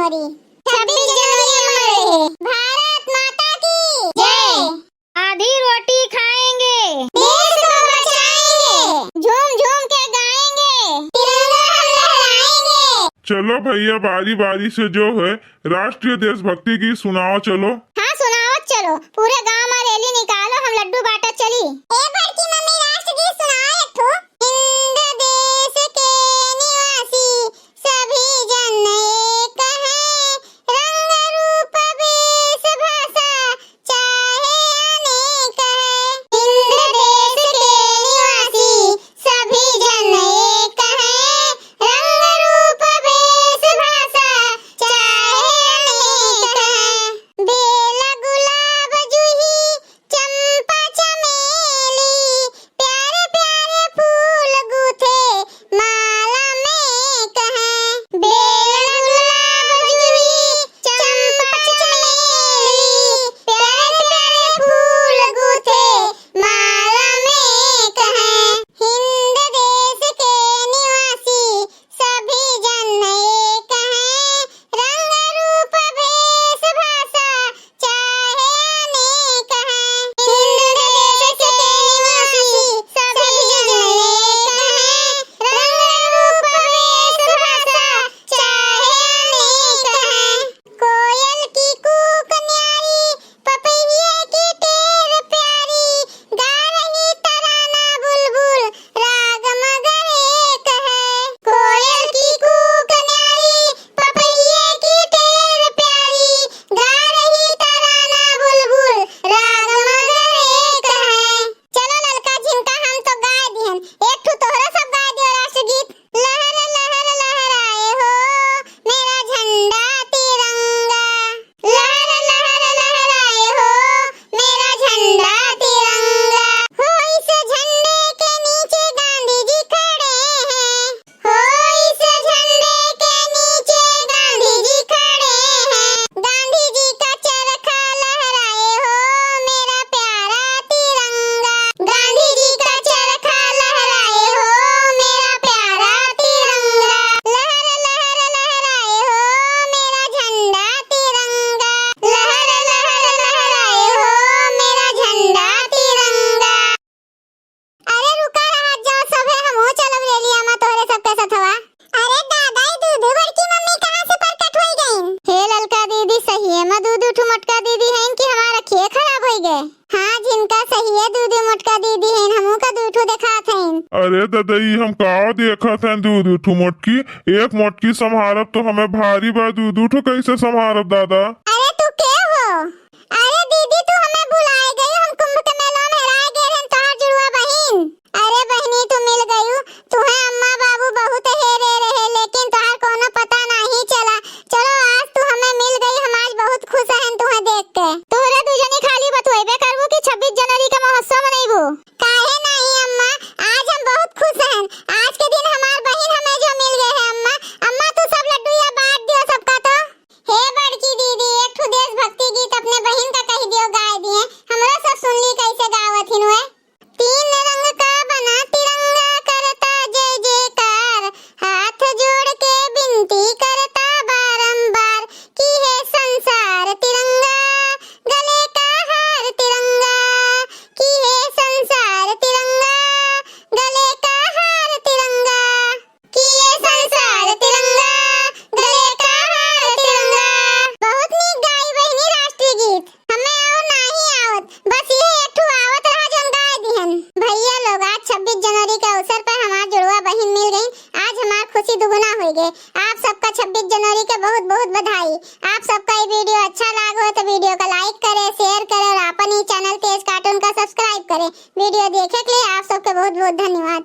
जनवरी। 26 जनवरी अमर रहे। भारत माता की जय। आधी रोटी खाएंगे, देश को बचाएंगे, झूम झूम के गाएंगे, तिरंगा हम लहराएंगे। चलो भैया, बारी बारी से जो है राष्ट्रीय देशभक्ति गीत सुनाओ। चलो हाँ सुनाओ, चलो पूरे गांव में रैली निकालो, हम लड्डू बांटा चली। ए बड़की मम्मी, राष्ट्रगीत सुनाओ एक ठो। हिंद देश के निवासी सभी जन एक हैं, रंग रूप वेश भाषा चाहे अनेक है। हिंद देश के निवासी सभी जन एक हैं, रंग रूप वेश भाषा चाहे अनेक है। बेला गुलाब जूही चंपा चमेली, प्यारे प्यारे फूल गूथे माला में कहें। बेला गुलाब जूही चंपा चमेली, प्यारे प्यारे फूल गूथे माला में कहें। हिंद देश के निवासी सभी जन एक हैं, रंग रूप वेश भाषा चाहे अनेक हैं। हिंद देश के निवासी सभी जन एक हैं, रंग रूप वेश भाषा चाहे अनेक हैं। कोयल की कूक न्यारी, पपैये की टेर प्यारी, गा रही तराना बुलबुल राग मगर एक है। कोयल की कूक न्यारी, पपैये की टेर प्यारी, गा रही तराना बुलबुल राग मगर एक है। चलो ललका झिमका हम तो गाय दिहन, एक ठो तोहरा सब गाय दियो राष्ट्रगीत। लहर लहर लहराए हो मेरा झंडा तिरंगा, लहर लहर लहराए हो मेरा झंडा तिरंगा। हो इस झंडे के नीचे गांधी जी खड़े हैं, हो इस झंडे के नीचे गांधी जी खड़े हैं। गांधी जी का चरखा लहराए हो मेरा प्यारा तिरंगा, गांधी जी का चरखा लहराए हो मेरा प्यारा तिरंगा। लहर लहर लहराए हो मेरा झंडा तिरंगा, लहर लहर लहराए हो मेरा झंडा तिरंगा। अरे रुका रहा जाओ सब है, हम हो चलब ले लिया मैं तोहरे सबके सथवा। अरे दादा दूधू बड़की मम्मी कहाँ से प्रकट होई गईन? हे ललका दीदी, सही है मैं दूधू ठु मटका दीदी हैं कि हमारा खिए खराब होई गए। हाँ जिनका सही है दूधू मटका दीदी हैं, हमू का दूठू दिखात हैं। अरे ददई, हम का देखत हैं दूध उठू मोटकी, एक मोटकी संभारब तो हमें भारी बा, दूध उठू कैसे संभारब दादा? अरे तू के हो? अरे दीदी तू हमें भुलाए गई, हम कुंभ के मेला में हेराए गए हैं तोहार जुड़वा बहिन। अरे बहनी तू मिल गयू, तुहे अम्मा बाबू बहुत हेरे रहे लेकिन तोहार कोनो पता नहीं चला। चलो आज तू हमें मिल गई, हम आज बहुत खुश हैं तुहे देख के। तोहरे दुजनी खाली बतवेबे करबू कि 26 जनवरी का महोत्सव मनाइबू? काहे नहीं अम्मा, आज हम बहुत खुश हैं। आज के दिन हमार बहिन हमें जो मिल गए हैं अम्मा। अम्मा तू सब लड्डू या बांट दियो सबका तो। हे बड़की दीदी, एक ठो देशभक्ति गीत अपने बहिन का कह दियो गाय दिए, हमरा सब सुन ली कैसे गावत हिन वे। तीन रंग का बना तिरंगा करता जय जयकार, हाथ जोड़ के विनती करता बारंबार कि है संसार तिरंगा, गले का हार तिरंगा, कि है संसार तिरंगा, गले का हार तिरंगा, कि है संसार तिरंगा, गले का हार तिरंगा। बहुत नीक गाई बहिनी राष्ट्रीय गीत, हमें और नहीं आवत, बस ये एक ठो आवत रहा जौन गाय दिहन। भैया लोग आज 26 जनवरी के अवसर पर हमार जुड़वा बहिन मिल गई, आज हमार खुशी दुगुना हो गई। आप सबका 26 जनवरी के बहुत बहुत बधाई। आप सबका ये वीडियो अच्छा लगा हो तो वीडियो को लाइक करें, शेयर करें और अपन ही चैनल तेज कार्टून का सब्सक्राइब करें। वीडियो देखे के लिए आप सबके बहुत बहुत धन्यवाद।